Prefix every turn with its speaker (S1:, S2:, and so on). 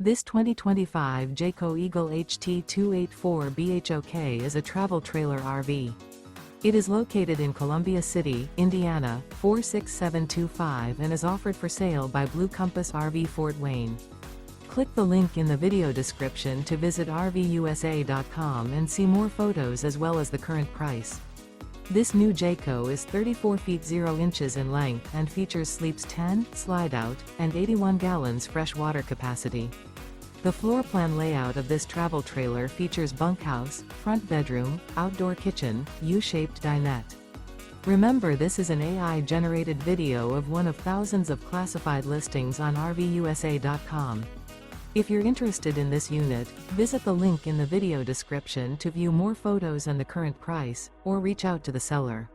S1: This 2025 Jayco Eagle HT 284 BHOK is a travel trailer RV. It is located in Columbia City, Indiana, 46725 and is offered for sale by Blue Compass RV Fort Wayne. Click the link in the video description to visit RVUSA.com and see more photos as well as the current price. This new Jayco is 34 feet 0 inches in length and features sleeps 10, slide-out, and 81 gallons fresh water capacity. The floor plan layout of this travel trailer features bunkhouse, front bedroom, outdoor kitchen, U-shaped dinette. Remember, this is an AI-generated video of one of thousands of classified listings on RVUSA.com. If you're interested in this unit, visit the link in the video description to view more photos and the current price, or reach out to the seller.